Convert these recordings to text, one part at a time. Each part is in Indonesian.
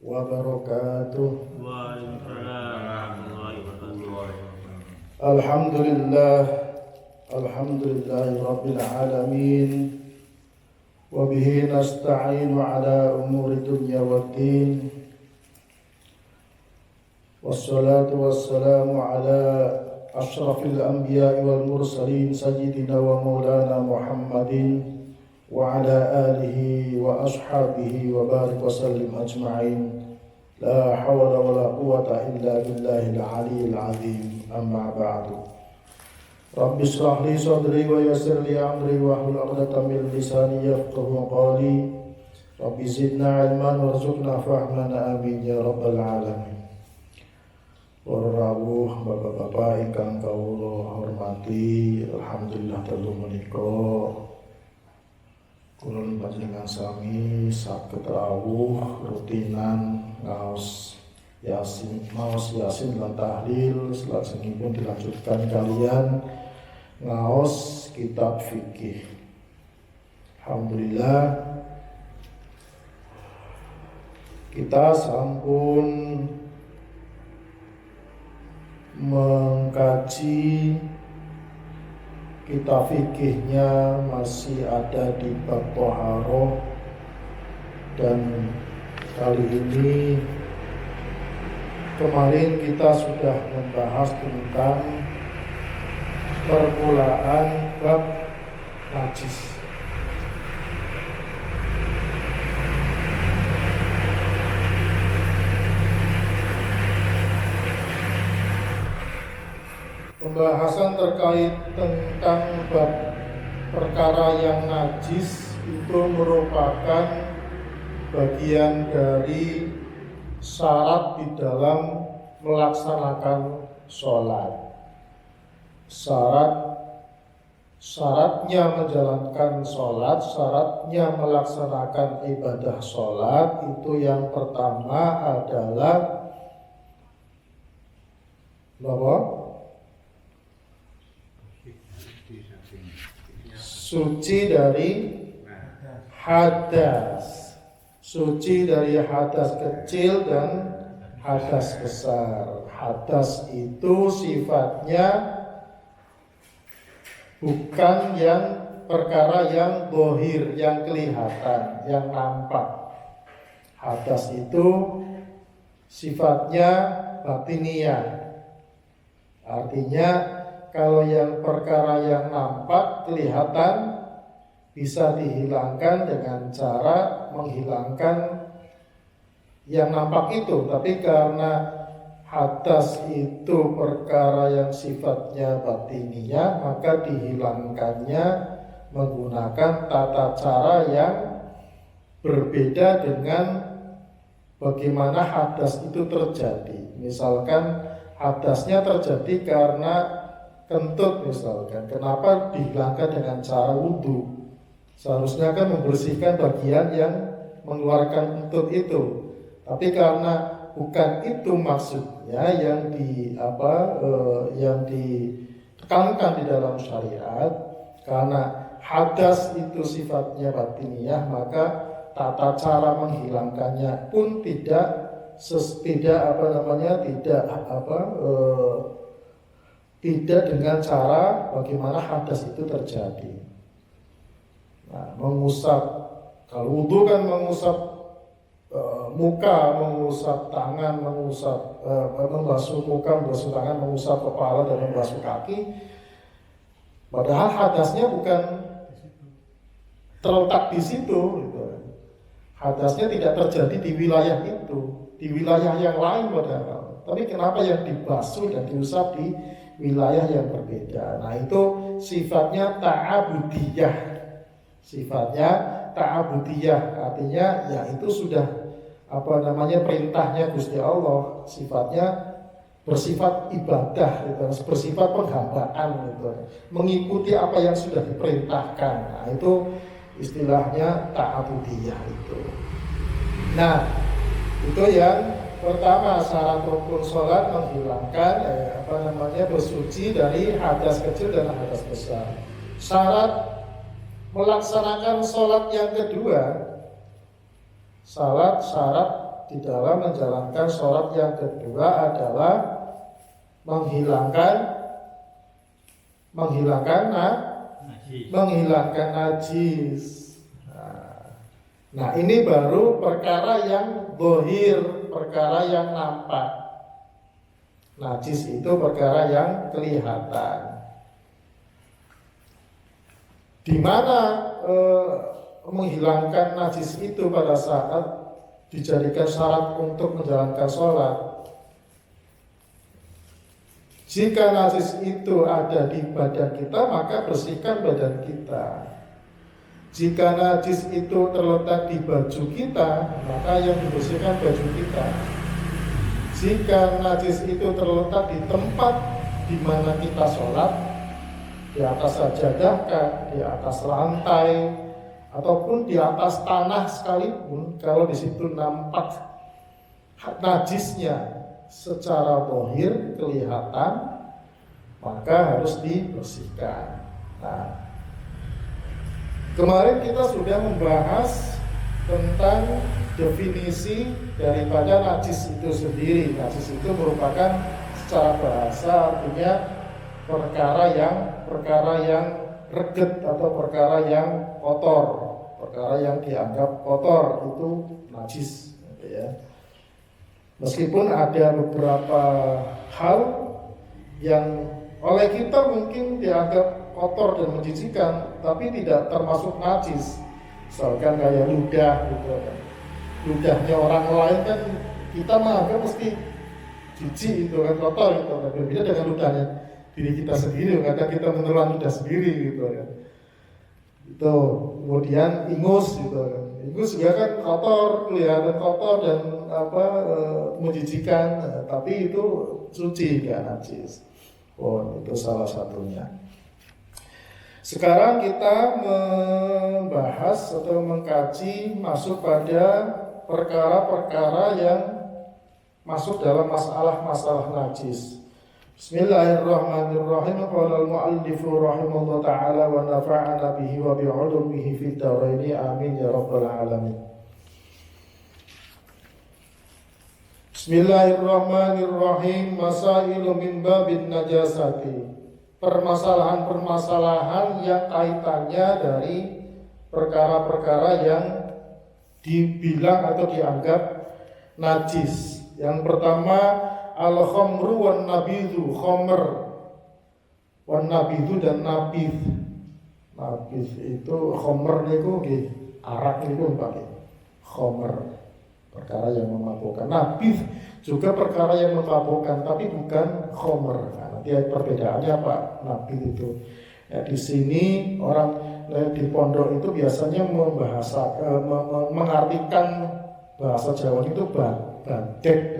wabarakatuh. Waalaikumsalam warahmatullahi wabarakatuh. Alhamdulillahi rabbil alamin. Wa bihi nasta'inu ala umuri dunya waddin. Wassalatu wassalamu ala ashrafil anbiya'i wal mursalin sayyidina wa maulana Muhammadin wa ala alihi wa ashabihi wa barik wa sallim ajma'in. La hawla wa la quwwata illa billahil aliyyil azim. Amma ba'du. Rabbi shrah li sadri wa yassir li amri wa hlul 'uqdatam min lisani yafqahu qawli. Rabbi zidna ilman warzuqna fahman amin ya rabbal alamin. Para rawuh bapak-bapak ingkang kawula hormati, alhamdulillah telu menika kula panjenengan sami saged rawuh rutinan ngaos yasin lan tahlil, salajengipun dilanjutkan kalian ngaos kitab fikih. Alhamdulillah kita sampun mengkaji kitab fikihnya, masih ada di bab Thaharah, dan kali ini kemarin kita sudah membahas tentang permulaan bab najis. Pembahasan terkait tentang bab perkara yang najis itu merupakan bagian dari syarat di dalam melaksanakan sholat. Syaratnya menjalankan sholat, syaratnya melaksanakan ibadah sholat itu yang pertama adalah bahwa suci dari hadas. Suci dari hadas kecil dan hadas besar. Hadas itu sifatnya bukan yang perkara yang zahir, yang kelihatan, yang nampak. Hadas itu sifatnya batiniyah. Artinya kalau yang perkara yang nampak, kelihatan, bisa dihilangkan dengan cara menghilangkan yang nampak itu. Tapi karena hadas itu perkara yang sifatnya batiniyah, maka dihilangkannya menggunakan tata cara yang berbeda dengan bagaimana hadas itu terjadi. Misalkan hadasnya terjadi karena kentut misalkan, kenapa dihilangkan dengan cara wudhu? Seharusnya kan membersihkan bagian yang mengeluarkan kentut itu. Tapi karena bukan itu maksudnya yang ditekankan di dalam syariat, karena hadas itu sifatnya batiniyah, maka tata cara menghilangkannya pun tidak dengan cara bagaimana hadas itu terjadi. Nah, mengusap, kalau wudu kan mengusap muka, mengusap tangan, membasuh muka, membasuh tangan, mengusap kepala dan membasuh kaki. Padahal hadasnya bukan terletak di situ. Gitu. Hadasnya tidak terjadi di wilayah itu, di wilayah yang lain padahal. Tapi kenapa yang dibasuh dan diusap di wilayah yang berbeda? Nah, itu sifatnya ta'abudiyah. Sifatnya ta'abudiyah, artinya ya itu sudah perintahnya Gusti Allah, sifatnya bersifat ibadah gitu, bersifat penghambaan gitu. Mengikuti apa yang sudah diperintahkan. Nah, itu istilahnya ta'abudiyah itu. Nah, itu yang pertama, syarat rukun sholat menghilangkan bersuci dari hadas kecil dan hadas besar. Syarat melaksanakan sholat yang kedua, syarat di dalam menjalankan sholat yang kedua adalah menghilangkan najis. Nah, ini baru perkara yang zahir, perkara yang nampak. Najis itu perkara yang kelihatan. Di mana menghilangkan najis itu pada saat dijadikan syarat untuk menjalankan sholat. Jika najis itu ada di badan kita, maka bersihkan badan kita. Jika najis itu terletak di baju kita, maka yang dibersihkan baju kita. Jika najis itu terletak di tempat di mana kita sholat, di atas sajadah, di atas lantai, ataupun di atas tanah sekalipun, kalau di situ nampak najisnya secara zahir kelihatan, maka harus dibersihkan. Nah, kemarin kita sudah membahas tentang definisi daripada najis itu sendiri. Najis itu merupakan secara bahasa artinya perkara yang reget atau perkara yang kotor, perkara yang dianggap kotor itu najis, ya. Meskipun ada beberapa hal yang oleh kita mungkin dianggap kotor dan menjijikkan, tapi tidak termasuk najis. Misalkan kayak ludah gitu kan. Ludahnya orang lain kan kita menganggap mesti jijik itu kan, kotor itu kan. Berbeda dengan ludahnya diri kita sendiri, kadang kita menelan ludah sendiri gitu kan. Itu kemudian ingus gitu kan. Ingus juga kan kotor, kelihatan kotor dan menjijikan, tapi itu suci, nggak najis. Oh, itu salah satunya. Sekarang kita membahas atau mengkaji masuk pada perkara-perkara yang masuk dalam masalah-masalah najis. Bismillahirrahmanirrahim. Qala al-mu'allifu rahimahullah ta'ala wa nafa'ana bihi wa bi'ulumihi fid dharaini amin ya rabbal alamin. Bismillahirrahmanirrahim. Masailu min babin najasati. Permasalahan-permasalahan yang kaitannya dari perkara-perkara yang dibilang atau dianggap najis. Yang pertama, al-khamru wan nabidhu, khamr wan nabidhu dan nabidh. Nabidh itu khamr niku nggih, arak niku pakai khamr, perkara yang memabukkan. Nabidh juga perkara yang memabukkan, tapi bukan khamr. Nah, nanti perbedaannya apa? Nabidh itu. Ya, di sini orang di pondok itu biasanya mengartikan bahasa Jawa itu badek.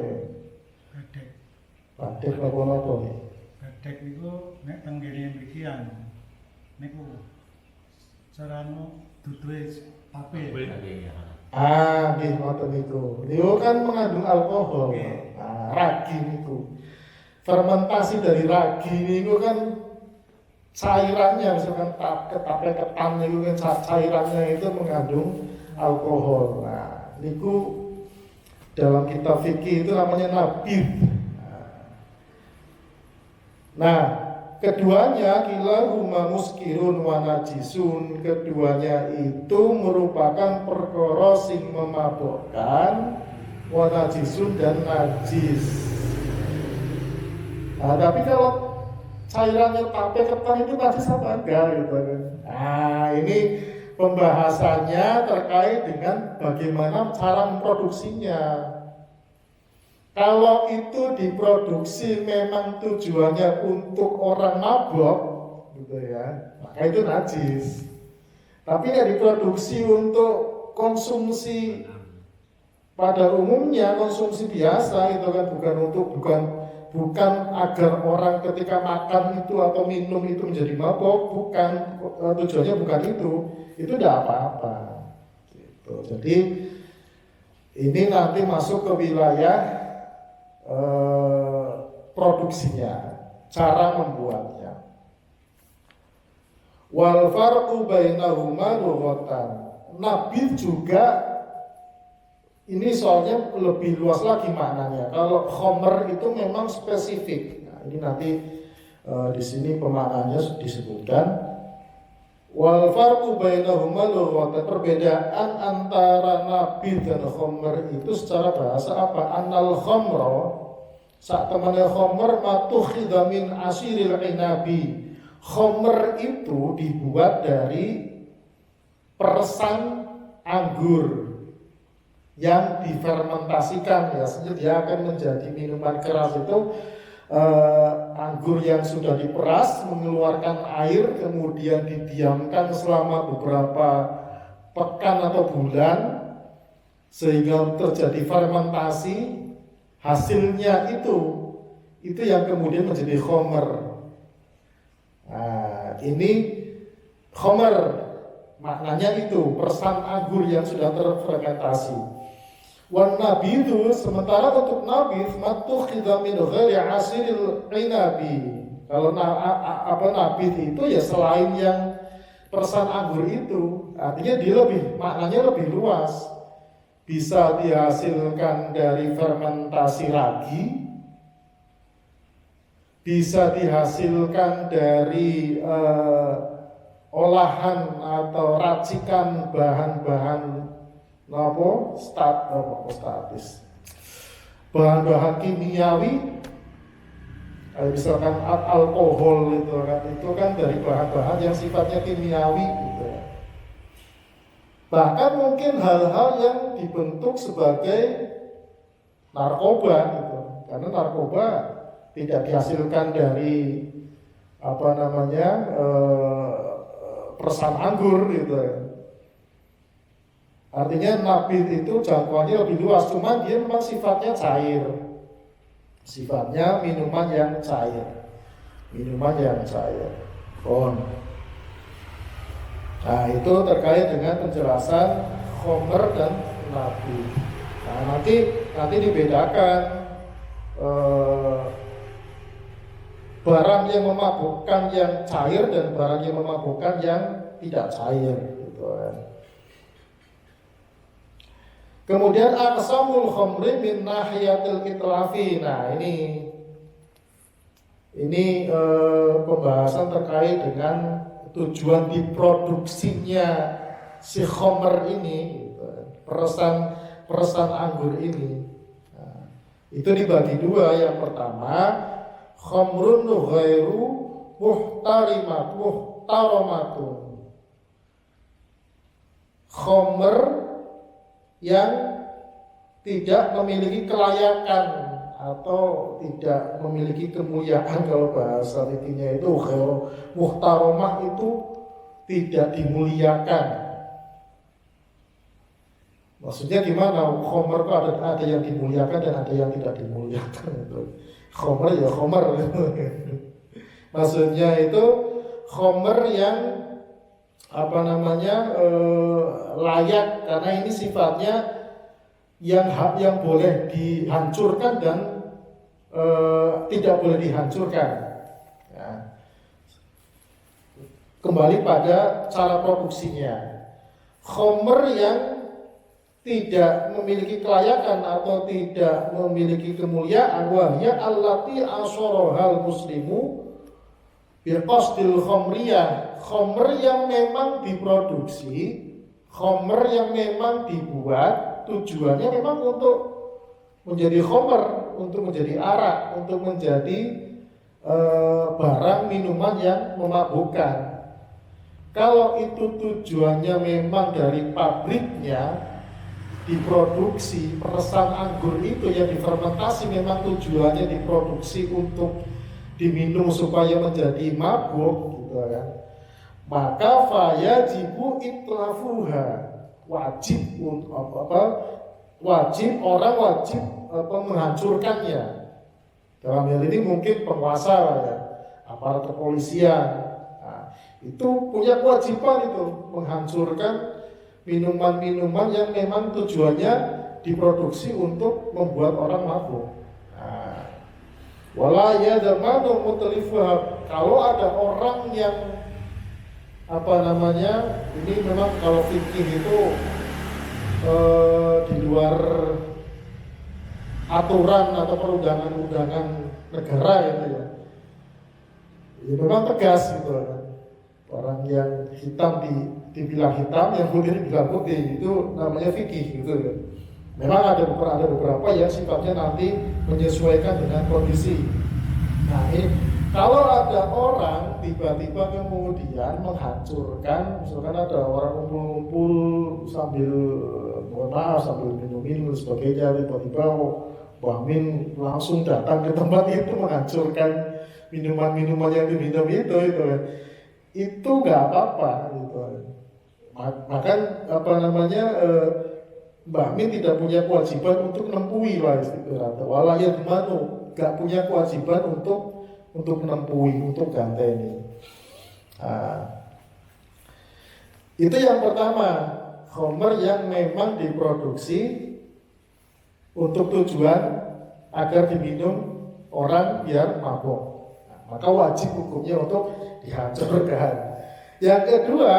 Badek apa nih? Badek itu nek tenggene mriki niku carane duduhe pape. Nggih ngoten niku. Niku kan mengandung alkohol. Nah, ragi niku. Fermentasi dari ragi niku kan cairannya, misalkan ketape ketan niku kan cairannya itu mengandung alkohol. Nah, niku dalam kitab fikih itu namanya nabidh. Nah, keduanya kilahuma muskirun wa najisun. Keduanya itu merupakan perkara sing memabukkan, wa najisun dan najis. Nah, tapi kalau cairannya tape ketan itu najis apa enggak gitu kan. Nah, ini pembahasannya terkait dengan bagaimana cara memproduksinya. Kalau itu diproduksi memang tujuannya untuk orang mabok, gitu ya, maka itu najis. Tapi nggak diproduksi untuk konsumsi pada umumnya, konsumsi biasa, itu kan bukan agar orang ketika makan itu atau minum itu menjadi mabok, bukan, tujuannya bukan itu tidak apa-apa. Gitu. Jadi ini nanti masuk ke wilayah produksinya, cara membuatnya. Wal farqu bainahuma lughatan. Nabidh juga ini soalnya lebih luas lagi maknanya. Kalau khomer itu memang spesifik. Nah, ini nanti di sini pemaknaannya disebutkan. Wal farqu bainahuma lughatan, perbedaan antara nabidh dan khomer itu secara bahasa apa? Annal khomro, sak temane khomer matukhidha min asiril inabi. Khomer itu dibuat dari peresan anggur yang difermentasikan, ya, sehingga dia akan menjadi minuman keras. Itu anggur yang sudah diperas mengeluarkan air, kemudian didiamkan selama beberapa pekan atau bulan sehingga terjadi fermentasi. Hasilnya itu yang kemudian menjadi khomer. Nah, ini khomer maknanya itu persan anggur yang sudah terfermentasi. Wan nabidhu, sementara untuk nabidh matukhidha min ghairi asiril inabi. Kalau nabidh itu ya selain yang persan anggur itu, artinya dia maknanya lebih luas. Bisa dihasilkan dari fermentasi ragi, bisa dihasilkan dari olahan atau racikan bahan-bahan statis, bahan-bahan kimiawi, misalkan alkohol itu kan dari bahan-bahan yang sifatnya kimiawi gitu ya. Bahkan mungkin hal-hal yang dibentuk sebagai narkoba gitu, karena narkoba tidak dihasilkan dari persan anggur gitu ya. Artinya nabidh itu jangkauannya lebih luas, cuma dia memang sifatnya cair, sifatnya minuman yang cair. Nah, itu terkait dengan penjelasan khomer dan nabidh. Nah, nanti dibedakan barang yang memabukkan yang cair dan barang yang memabukkan yang tidak cair gitu kan. Kemudian aqsamul khamri min nahiyatil itlafi. Nah, ini pembahasan terkait dengan tujuan diproduksinya si khamr ini, gitu. Peresan anggur ini. Nah, itu dibagi dua. Yang pertama, khamrun ghairu muhtaromatun. Khamr yang tidak memiliki kelayakan atau tidak memiliki kemuliaan, kalau bahasa intinya itu muhtaromah itu tidak dimuliakan. Maksudnya gimana? Khomer itu ada yang dimuliakan dan ada yang tidak dimuliakan. Khomer ya khomer. Maksudnya itu khomer yang layak, karena ini sifatnya yang boleh dihancurkan dan tidak boleh dihancurkan ya. Kembali pada cara produksinya. Khomer yang tidak memiliki kelayakan atau tidak memiliki kemuliaan, wahya allati asorohal muslimu biqasdil khamriyah. Khomer yang memang diproduksi, khomer yang memang dibuat, tujuannya memang untuk menjadi khomer, untuk menjadi arak, untuk menjadi barang minuman yang memabukkan. Kalau itu tujuannya memang dari pabriknya diproduksi, peresan anggur itu yang difermentasi memang tujuannya diproduksi untuk diminum supaya menjadi mabuk gitu kan. Maka fayajibu itlafuha, wajib menghancurkannya. Dalam hal ini mungkin penguasa ya, aparat kepolisian. Nah, itu punya kewajiban itu menghancurkan minuman-minuman yang memang tujuannya diproduksi untuk membuat orang mabuk. Wala yadmanu mutlifuha, kalau ada orang yang ini memang kalau fikih itu di luar aturan atau perundangan-undangan negara gitu ya. Ya memang tegas gitu kan. Orang yang hitam dibilang hitam, yang putih dibilang putih, itu namanya fikih gitu kan. Memang ada beberapa yang sifatnya nanti menyesuaikan dengan kondisi. Nah ini kalau ada orang tiba-tiba kemudian menghancurkan, misalkan ada orang kumpul-kumpul sambil mohon maaf sambil minum-minum sebagainya, tiba-tiba Wah Min langsung datang ke tempat itu menghancurkan minuman-minuman yang diminum itu nggak apa-apa gitu. Bahkan Mbak Min tidak punya kewajiban untuk menempuhi lah istilahnya. Walaya dimanu nggak punya kewajiban untuk menempuhi, untuk ganteni. Itu yang pertama, khamr yang memang diproduksi untuk tujuan agar diminum orang biar mabuk. Maka wajib hukumnya untuk dihancurkan. Yang kedua,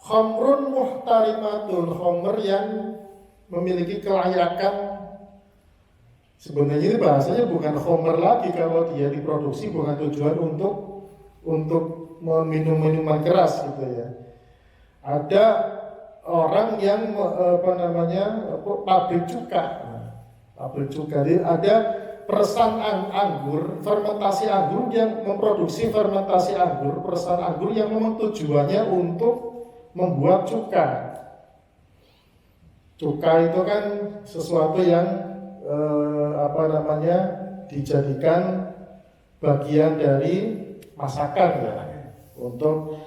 khamrun muhtarimatun, khamr yang memiliki kelayakan. Sebenarnya ini bahasanya bukan khamr lagi kalau dia diproduksi bukan tujuan untuk meminum minuman keras gitu ya. Ada orang yang pabrik cuka, ada peresan anggur, fermentasi anggur yang memproduksi fermentasi anggur, peresan anggur yang memang tujuannya untuk membuat cuka. Cuka itu kan sesuatu yang dijadikan bagian dari masakan ya, untuk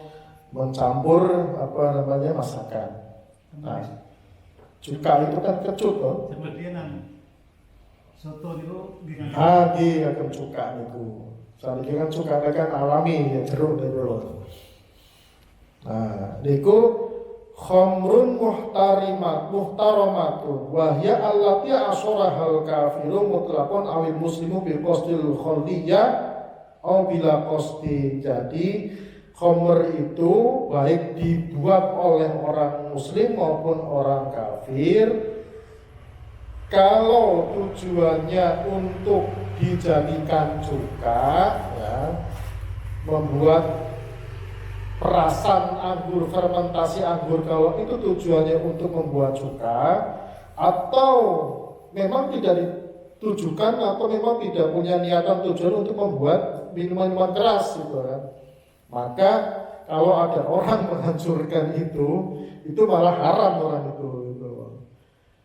mencampur masakan. Nah, cuka itu kan kecut loh. Seperti soto itu di akan cuka itu. Saat ini kan cuka kan alami ya jeruk itu loh. Nah, niku khamrun muhtaramatun wa hiya allati asyarahal kafiru mutlaqan awil muslimu bi qasdil khalliyah aw bila qasdi. Jadi khamr itu baik dibuat oleh orang muslim maupun orang kafir, kalau tujuannya untuk dijadikan cuka ya, membuat perasan anggur, fermentasi anggur, kalau itu tujuannya untuk membuat cuka, atau memang tidak ditujukan atau memang tidak punya niatan tujuan untuk membuat minuman-minuman keras gitu kan, maka kalau ada orang menghancurkan itu malah haram orang itu gitu.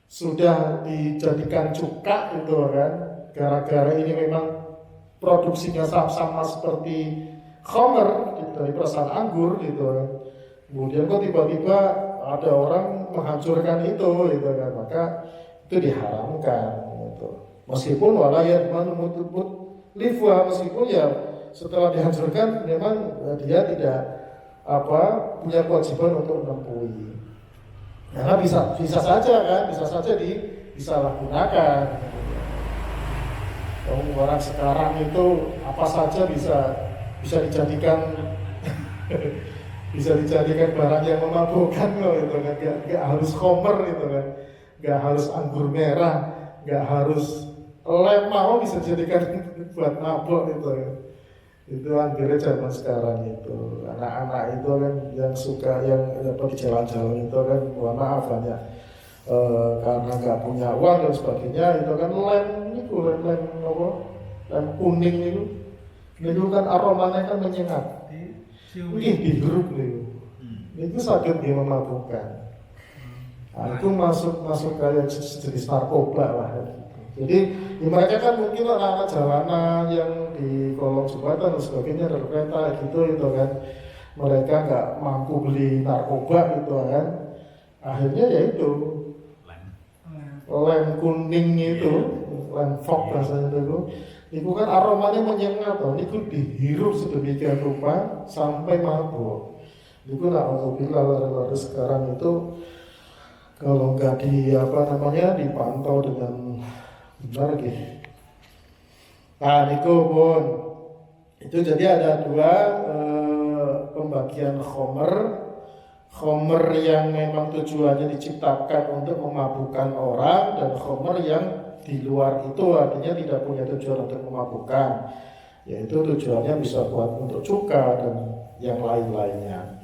Sudah dijadikan cuka gitu kan, gara-gara ini memang produksinya sama seperti khamr gitu, dari perasan anggur gitu kan. Kemudian kok tiba-tiba ada orang menghancurkan itu gitu kan, maka itu diharamkan gitu. Meskipun walayat manumutubut lifwa, meskipun ya setelah dihancurkan memang dia tidak punya kewajiban untuk menempuhi. Karena bisa saja disalahgunakan. Orang sekarang itu apa saja bisa dijadikan bisa dijadikan barang yang memabukkan loh gitu kan. Gak harus khamr gitu kan, gak harus anggur merah, gak harus lem mau bisa dijadikan buat mabuk gitu kan. Itu akhirnya zaman sekarang itu anak-anak itu kan yang suka yang di jalan-jalan itu kan, mohon maaf banyak karena nggak punya uang dan sebagainya, itu kan lem kuning itu kan aromanya kan menyengat, dihirup itu sakit dia memabukkan. Nah, itu masuk kayak jenis narkoba lah. Jadi mereka kan mungkin anak-anak jalanan yang di kolong jembatan dan sebagainya, rel kereta gitu kan, mereka nggak mampu beli narkoba gitu kan, akhirnya ya itu lem kuning itu, lem fog rasanya itu kan aromanya menyengat loh, itu dihirup sedemikian rupa sampai mabuk. Itu alhamdulillah lari-lari sekarang itu kalau nggak dipantau dengan benar gitu. Nah niku pun itu jadi ada dua pembagian khamr Khomer yang memang tujuannya diciptakan untuk memabukkan orang, dan khomer yang di luar itu artinya tidak punya tujuan untuk memabukkan, yaitu tujuannya bisa buat untuk cuka dan yang lain-lainnya.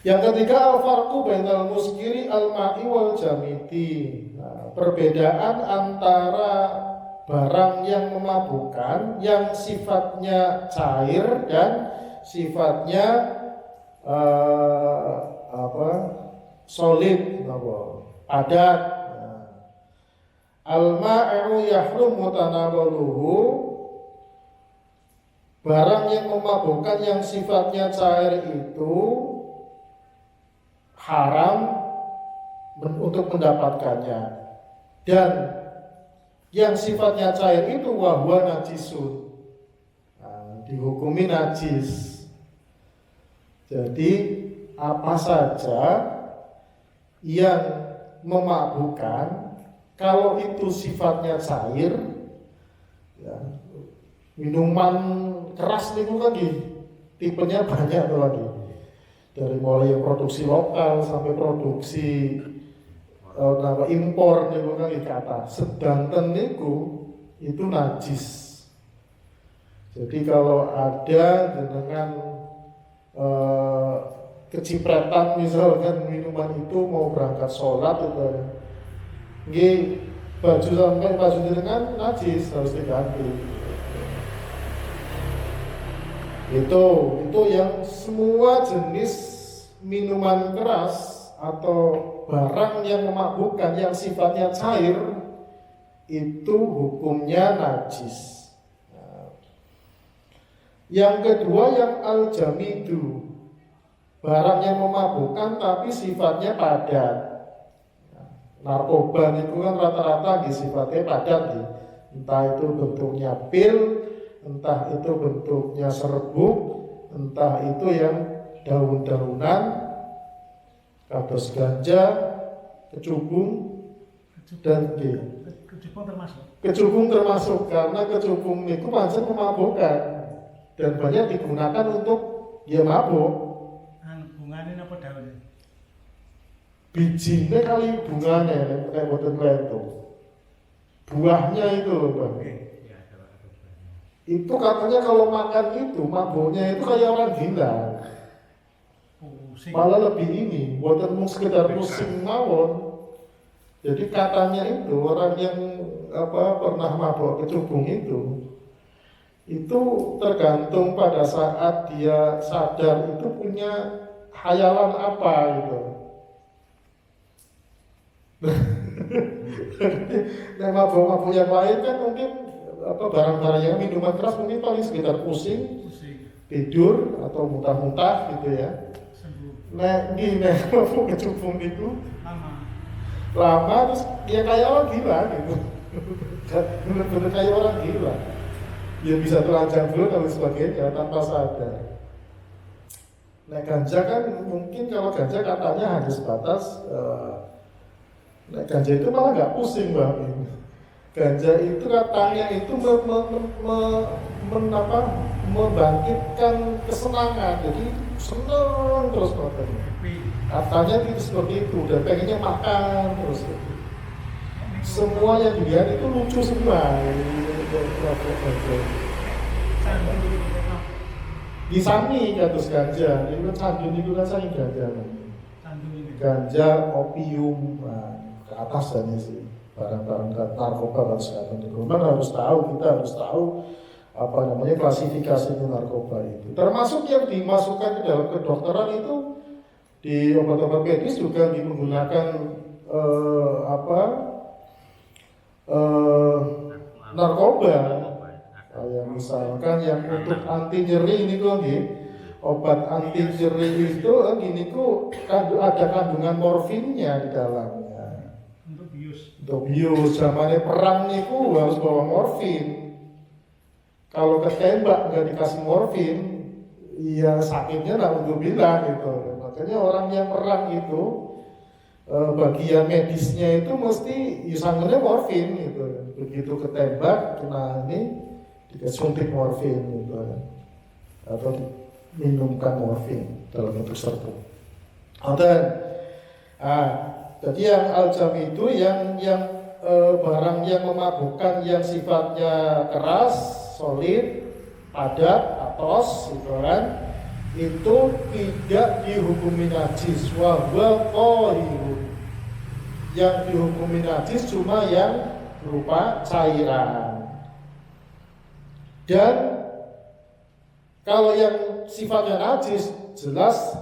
Yang ketiga, al-farqu bainal muskiri al-ma'i wal jamidi. Nah, perbedaan antara barang yang memabukkan yang sifatnya cair dan sifatnya solid, padat. Al-ma'u yahrum mutanawwaluhu, barang yang memabukkan yang sifatnya cair itu haram untuk mendapatkannya, dan yang sifatnya cair itu wahwa najisun, dihukumi najis. Jadi apa saja yang memabukkan kalau itu sifatnya cair, ya, minuman keras itu lagi tipenya banyak tuh lagi, dari mulai yang produksi lokal sampai produksi impor niku kan dikata sedanten niku itu najis. Jadi kalau ada dengan kecipratan misalkan minuman itu mau berangkat sholat itu nggih, baju sampai baju dengan najis harus diganti. Itu yang semua jenis minuman keras atau barang yang memabukkan yang sifatnya cair itu hukumnya najis. Yang kedua yang al-jamidu, barang yang memabukkan tapi sifatnya padat. Narkoba itu kan rata-rata sifatnya padat, entah itu bentuknya pil, entah itu bentuknya serbuk, entah itu yang daun-daunan, kados ganja, kecubung, dan kecubung termasuk karena kecubung itu pancen memabukkan dan banyak digunakan untuk dia mabuk. Bunganya apa daunnya? Bijinya kali bunganya kayak boten itu. Buahnya itu loh Bang. Itu katanya kalau makan itu mabuknya itu kayak orang gila. Malah lebih ini, buatan sekedar pusing mawon. Jadi katanya itu orang yang pernah mabuk kecubung itu tergantung pada saat dia sadar itu punya khayalan apa gitu. Nah, mabuk-mabuk yang lain kan mungkin barang-barang yang minuman keras mungkin paling sekitar pusing, tidur atau muntah-muntah gitu ya. Nah, gini, mabuk kecubung itu lama terus dia kayak orang gila gitu. Bener-bener kayak orang gila. Dia bisa telanjang dulu dan sebagainya tanpa sadar. Nah, ganja kan mungkin kalau ganja katanya hanya sebatas ganja itu malah nggak pusing Bang. Ganja itu katanya itu membangkitkan kesenangan, jadi senang terus katanya. Katanya itu seperti itu dan pengennya makan terus. Semua yang dilihat itu lucu semua. Disami kados ganja, itu sandun itu kan saking ganja. Ganja, opium, ke atas dan sih barang-barang narkoba dan segala itu. Memang kita harus tahu klasifikasi narkoba itu. Termasuk yang dimasukkan ke dalam kedokteran itu di obat-obat medis juga menggunakan narkoba. Kayak misalkan yang untuk anti nyeri ini kok obat anti nyeri itu gini kok ada kandungan morfinnya di dalamnya. Untuk bius zamannya perang niku harus bawa morfin. Kalau ketembak nggak dikasih morfin, ya sakitnya nggak untuk bilang gitu. Makanya orang yang perang itu bagian medisnya itu mesti sanggulnya morfin gitu. Begitu ketembak kena ini disuntik morfin gitu, atau minumkan morfin dalam bentuk serbuk. Jadi yang al-jami itu yang barang yang memabukkan yang sifatnya keras, solid, padat, atos, gitu kan, itu tidak dihukumi najis. Wa huwa qahirun. Yang dihukumi najis cuma yang berupa cairan. Dan kalau yang sifatnya najis jelas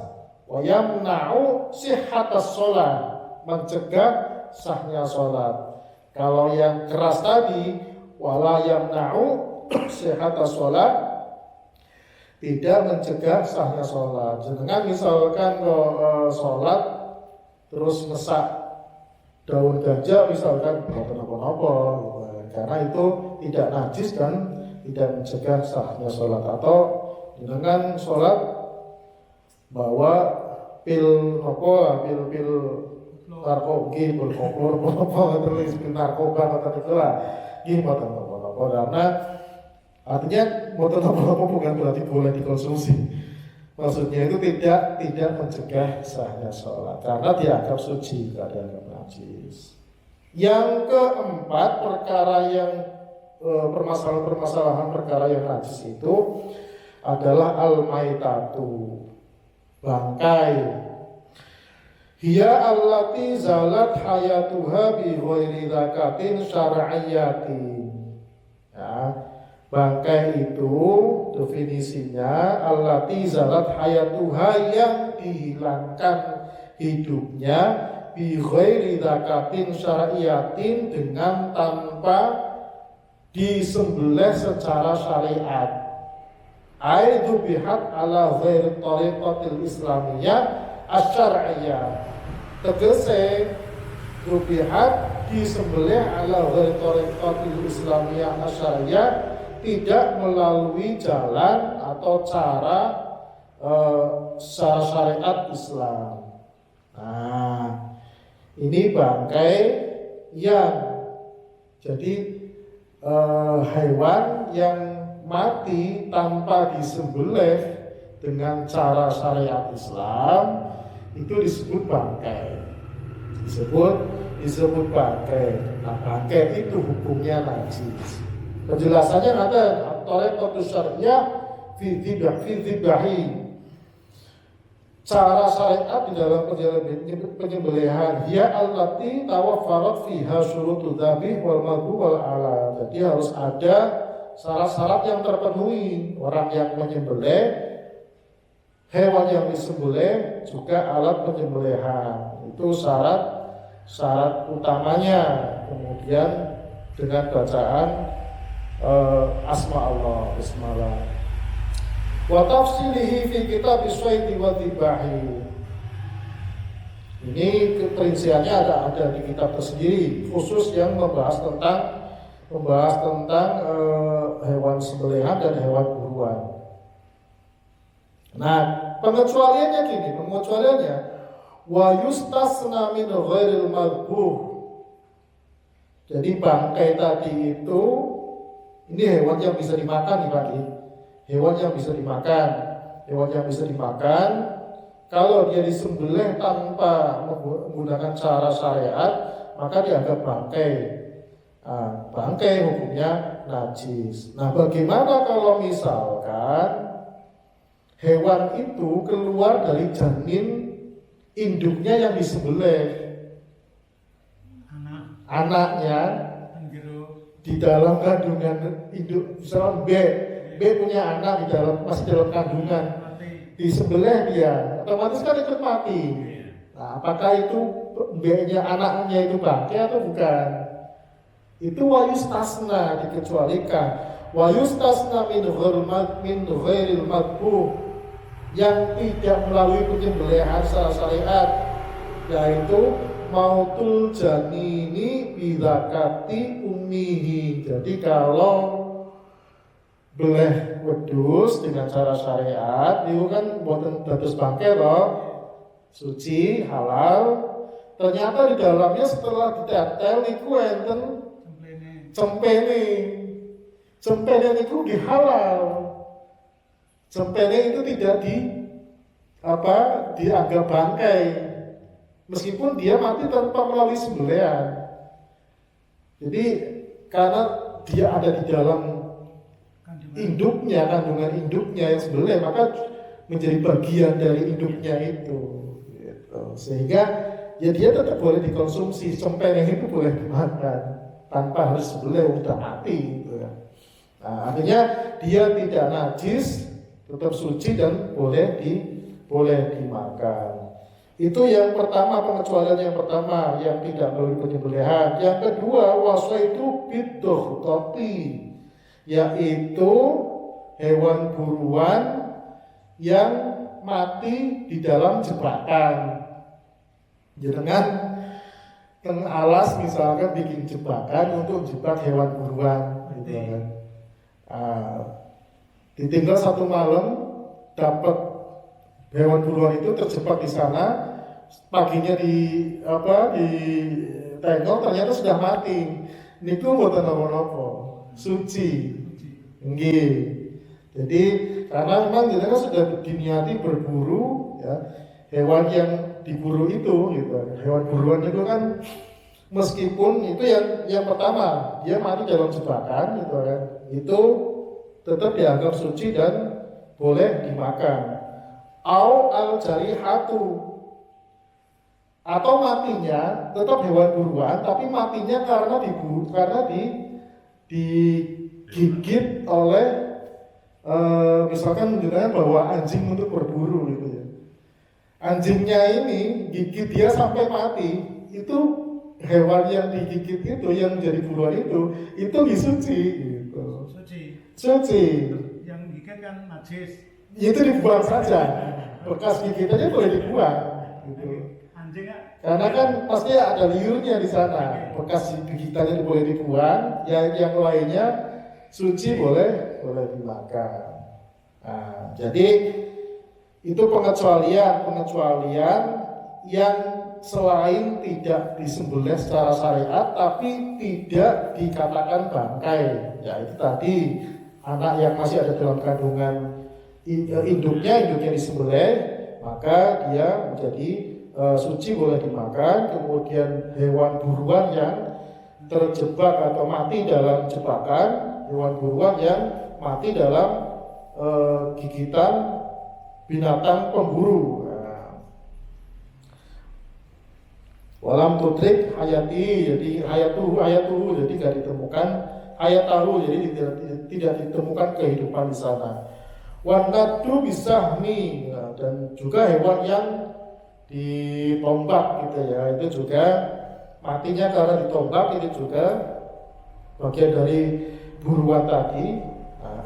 wa yamna'u sihhatas shalah, mencegah sahnya salat. Kalau yang keras tadi wala yamna'u sihhatas shalah, tidak mencegah sahnya salat. Jenengan misalkan salat terus ngesak daun ganja misalkan kenapa-napa, karena itu tidak najis dan tidak mencegah sahnya sholat. Atau dengan sholat bawa pil narkoba, pil koplo, tulis pil narkoba atau itulah, gimana nopo, karena artinya nopo bukan berarti boleh dikonsumsi. Maksudnya itu tidak mencegah sahnya sholat karena dianggap suci, tidak dianggap najis. Yang keempat, perkara yang permasalahan perkara yang najis itu adalah al-maitatu, bangkai. Hiya allati zalat hayatuha bi ghairi zakatin syar'iyyatin. Ya, bangkai itu definisinya allati zalat hayatuha, yang dihilangkan hidupnya bi ghairi zakatin syar'iyyatin, dengan tanpa disembelih secara syariat. Aidu bihat ala ghairi tariqatil islamiyah asyariyah. Tegese rubihat disembelih ala ghairi tariqatil islamiyah asyariyah, tidak melalui jalan atau cara secara syariat Islam. Nah, ini bangkai yang jadi hewan yang mati tanpa disembelih dengan cara syariat Islam itu disebut bangkai. Disebut bangkai. Nah, bangkai itu hukumnya najis. Penjelasannya ada at-tariqatus syar'iyyah fi dzibahi. Cara syariat di dalam penyembelihan, ya allati tawaffarat fiha syurutul dzabih wal madhu wal ala. Jadi harus ada syarat-syarat yang terpenuhi. Orang yang menyembelih, hewan yang disembelih, juga alat penyembelihan. Itu syarat utamanya. Kemudian dengan bacaan asma Allah, bismillah. Wa tafsilihi fi kitab as-sayd wa tibahi. Ini perinciannya ada di kitab tersendiri khusus yang membahas tentang hewan sembelihan dan hewan buruan. Nah, pengecualiannya wa yustasna min ghairil madbuh. Jadi bangkai tadi itu, ini hewan yang bisa dimakan nih Pak. Hewan yang bisa dimakan kalau dia disembelih tanpa menggunakan cara syariat, maka dianggap bangkai. Nah, bangkai hukumnya najis. Nah, bagaimana kalau misalkan hewan itu keluar dari janin induknya yang disembelih, anaknya di dalam kandungan induk, misalnya B punya anak masih dalam kandungan, disembelih dia, otomatis kan ikut mati. Nah, apakah itu B-nya anaknya itu bangkai atau bukan? Itu wayustasna, dikecualikan. Wayustasna min ghairil madbuh, yang tidak melalui penyembelihan secara syariat, yaitu mautul janini bidakati ummihi. Jadi kalau beleh wedus dengan cara syariat itu kan buatan dados bangkai loh, suci, halal. Ternyata di dalamnya setelah ditetel niku enten cempene niku dihalal. Cempene itu tidak dianggap bangkai meskipun dia mati tanpa melalui sembelihan. Jadi karena dia ada di dalam induknya, kandungan induknya yang sembelih, maka menjadi bagian dari induknya itu gitu. Sehingga ya dia tetap boleh dikonsumsi, cempeeng itu boleh dimakan tanpa harus sembelih, udah mati gitu ya. Nah, artinya dia tidak najis, tetap suci dan boleh dimakan. Itu yang pertama, pengecualian yang pertama yang tidak melalui penyembelihan. Yang kedua, wasaitu bidoghtati, yaitu hewan buruan yang mati di dalam jebakan. Dengan alas misalkan bikin jebakan untuk jebak hewan buruan gitu kan. Ditinggal satu malam, dapat hewan buruan itu terjebak di sana. Paginya ditengok ternyata sudah mati. Niku mboten napa-napa, suci. Nggih. Jadi karena memang kita sudah diniati berburu ya, hewan yang diburu itu gitu. Hewan buruan itu kan meskipun itu yang pertama dia mati dalam jebakan gitu kan. Itu tetap dianggap suci dan boleh dimakan. Au al-jarihatu, atau matinya tetap hewan buruan tapi matinya karena digigit oleh misalkan menggunakan bawa anjing untuk berburu gitu ya. Anjingnya ini gigit dia sampai mati, itu hewan yang digigit itu yang menjadi buruan itu suci gitu. Suci. Yang gigit kan najis. Itu dibuang saja, bekas gigitannya boleh dibuang gitu. Karena kan pasti ada liurnya di sana, bekas gigitannya boleh dibuang, yang lainnya suci boleh dimakan. Nah, jadi itu pengecualian yang selain tidak disembelih secara syariat tapi tidak dikatakan bangkai. Ya itu tadi anak yang masih ada dalam kandungan induknya disembelih, maka dia menjadi suci boleh dimakan. Kemudian hewan buruan yang terjebak atau mati dalam jebakan, hewan buruan yang mati dalam gigitan binatang pemburu. Walam tudrik hayati, jadi hayatuhu jadi tidak ditemukan, hayatahu jadi tidak ditemukan kehidupan di sana. Wanadu bisahmi, dan juga hewan yang ditombak gitu ya, itu juga matinya karena ditombak, itu juga bagian dari buruan tadi.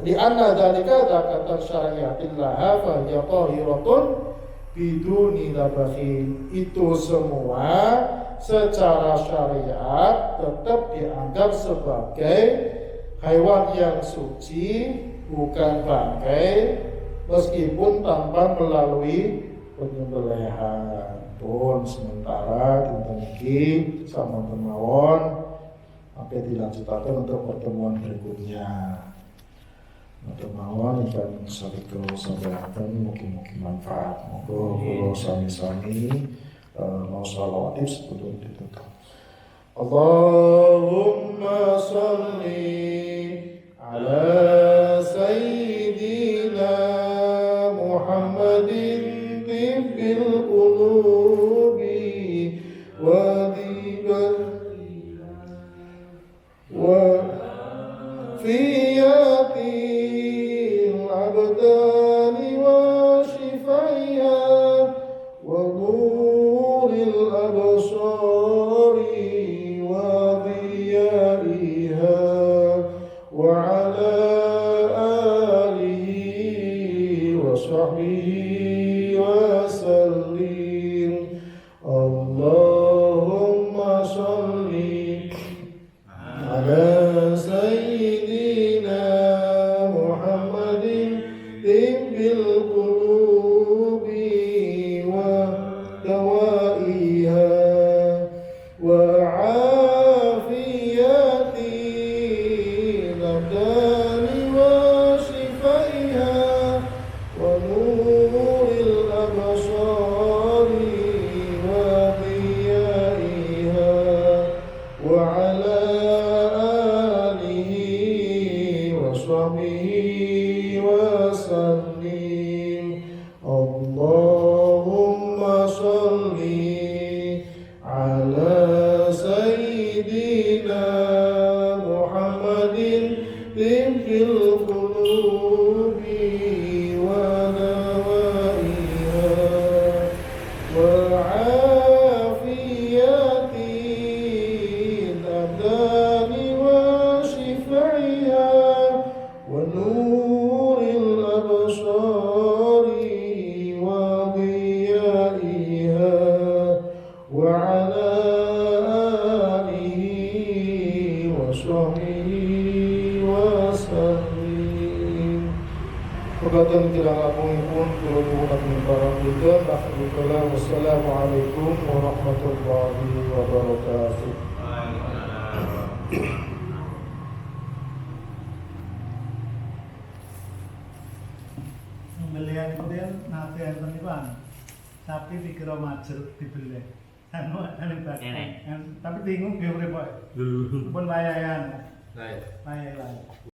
Di anna dzalika zakatan syariatillaha fa hiya tahiratun biduni labahin. Itu semua secara syariat tetap dianggap sebagai hewan yang suci, bukan bangkai, meskipun tanpa melalui penyembelihan. Pun sementara dinten iki samanten mawon sampai dilanjutaken untuk pertemuan berikutnya. Mawon ingkang sareng sabayaken mugi-mugi manfaat. Monggo kula sami-sami mau shalawat sebelum ditutup. Allahumma sholli ala sayyidina Muhammadin tibbil qulubi wa fiyatil abdani wa shifaiha wa nuril absari wa diyaiha wa ala alihi wa sahbihi wa sallim. Allahumma sholli ala sayyidina وصحبه وسلم اللهم صل على سيدنا محمد طب القلوب ودوائها وعافية الأبدان وشفائها ونور الأبصار وضيائها وعلى آله وصحبه وسلم. Pegatan kirang langkungipun kula nyuwun ing paramidhan akhirul kalam wassalamualaikum warahmatullahi wabarakatuh. Pembelian model nanti yang penipuan, sapi dikira majel dibeli. Anu Enak. tapi bingung dia berapa? Pun layayan. Layayan.